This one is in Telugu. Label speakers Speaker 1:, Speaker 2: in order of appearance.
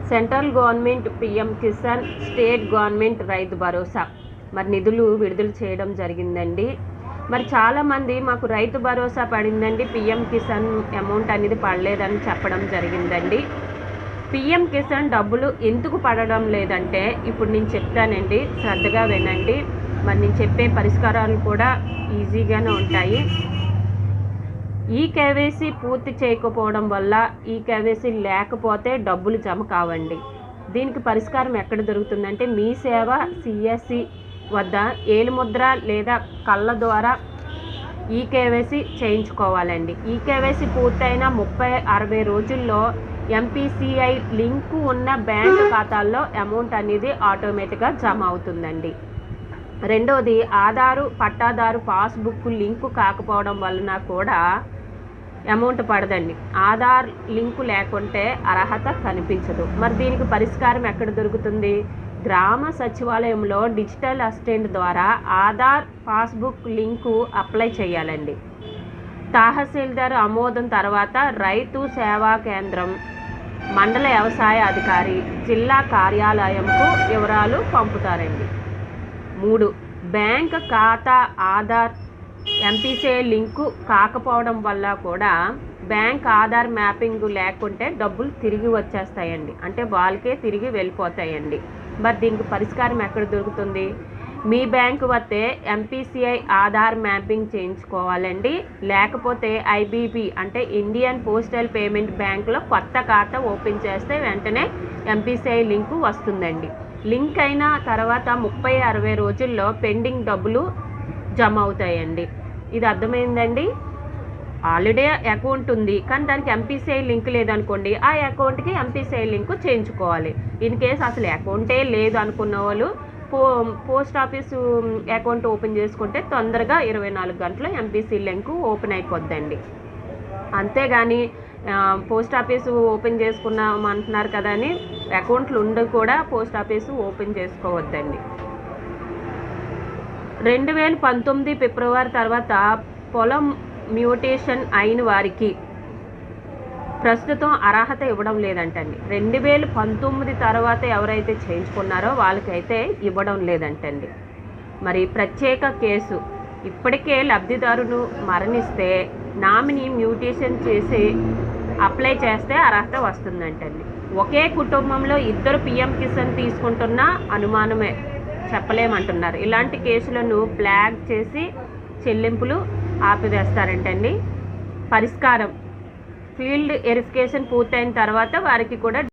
Speaker 1: Central government PM Kisan, state government Rythu Bharosa మరి నిధులు విడుదల చేయడం జరిగిందండి. మరి చాలామంది మాకు రైతు భరోసా పడిందండి, పీఎం కిసాన్ అమౌంట్ అనేది పడలేదని చెప్పడం జరిగిందండి. పీఎం కిసాన్ డబ్బులు ఎందుకు పడడం లేదంటే ఇప్పుడు నేను చెప్తానండి, శ్రద్ధగా వినండి. మరి నేను చెప్పే పరిష్కారాలు కూడా ఈజీగానే ఉంటాయి. ఈ కేవైసీ పూర్తి చేయకపోవడం వల్ల, ఈ కేవైసీ లేకపోతే డబ్బులు జమ కావండి. దీనికి పరిష్కారం ఎక్కడ దొరుకుతుందంటే మీ సేవ సిఎస్సి వద్ద ఏలుముద్ర లేదా కళ్ళ ద్వారా ఈ కేవైసీ చేయించుకోవాలండి. ఈ కేవైసీ పూర్తయిన 30-60 రోజుల్లో ఎంపీసీఐ లింకు ఉన్న బ్యాంక్ ఖాతాల్లో అమౌంట్ అనేది ఆటోమేటిక్గా జమ అవుతుందండి. రెండోది, ఆధారు పట్టాదారు పాస్బుక్ లింకు కాకపోవడం వలన కూడా అమౌంట్ పడదండి. ఆధార్ లింకు లేకుంటే అర్హత కనిపించదు. మరి దీనికి పరిష్కారం ఎక్కడ దొరుకుతుంది? గ్రామ సచివాలయంలో డిజిటల్ అసిస్టెంట్ ద్వారా ఆధార్ పాస్బుక్ లింకు అప్లై చేయాలండి. తహసీల్దార్ ఆమోదం తర్వాత రైతు సేవా కేంద్రం, మండల వ్యవసాయ అధికారి, జిల్లా కార్యాలయంకు వివరాలు పంపుతారండి. 3, బ్యాంక్ ఖాతా ఆధార్ ఎంపీసీఐ లింకు కాకపోవడం వల్ల కూడా బ్యాంక్ ఆధార్ మ్యాపింగ్ లేకుంటే డబ్బులు తిరిగి వచ్చేస్తాయండి, అంటే వాళ్ళకే తిరిగి వెళ్ళిపోతాయండి. మరి దీనికి పరిష్కారం ఎక్కడ దొరుకుతుంది? మీ బ్యాంకు వస్తే ఎంపీసీఐ ఆధార్ మ్యాపింగ్ చేయించుకోవాలండి. లేకపోతే ఐబీపీ అంటే ఇండియన్ పోస్టల్ పేమెంట్ బ్యాంకులో కొత్త ఖాతా ఓపెన్ చేస్తే వెంటనే ఎంపీసీఐ లింకు వస్తుందండి. లింక్ అయిన తర్వాత 30-60 రోజుల్లో పెండింగ్ డబ్బులు జమ అవుతాయండి. ఇది అర్థమైందండి. ఆల్రెడీ అకౌంట్ ఉంది కానీ దానికి ఎంపీసీఐ లింక్ లేదనుకోండి, ఆ అకౌంట్కి ఎంపీసీఐ లింకు చేయించుకోవాలి. ఇన్ కేస్ అసలు అకౌంటే లేదు అనుకున్న వాళ్ళు పోస్ట్ ఆఫీసు అకౌంట్ ఓపెన్ చేసుకుంటే తొందరగా 24 గంటలు ఎంపీసీ లింకు ఓపెన్ అయిపోద్దండి. అంతేగాని పోస్ట్ ఆఫీసు ఓపెన్ చేసుకున్నామంటున్నారు కదా అని అకౌంట్లు ఉండి కూడా పోస్ట్ ఆఫీసు ఓపెన్ చేసుకోవద్దండి. 2019 ఫిబ్రవరి తర్వాత పొలం మ్యూటేషన్ అయిన వారికి ప్రస్తుతం అర్హత ఇవ్వడం లేదంటండి. 2019 తర్వాత ఎవరైతే చేయించుకున్నారో వాళ్ళకైతే ఇవ్వడం లేదంటండి. మరి ప్రత్యేక కేసు, ఇప్పటికే లబ్ధిదారును మరణిస్తే నామినీ మ్యూటేషన్ చేసి అప్లై చేస్తే అర్హత వస్తుందంటండి. ఒకే కుటుంబంలో 2 పీఎం కిసాన్ తీసుకుంటున్న అనుమానమే, చెప్పలేమంటున్నారు. ఇలాంటి కేసులను ఫ్లాగ్ చేసి చెల్లింపులు ఆపివేస్తారంటండి. పరిష్కారం, ఫీల్డ్ వెరిఫికేషన్ పూర్తయిన తర్వాత వారికి కూడా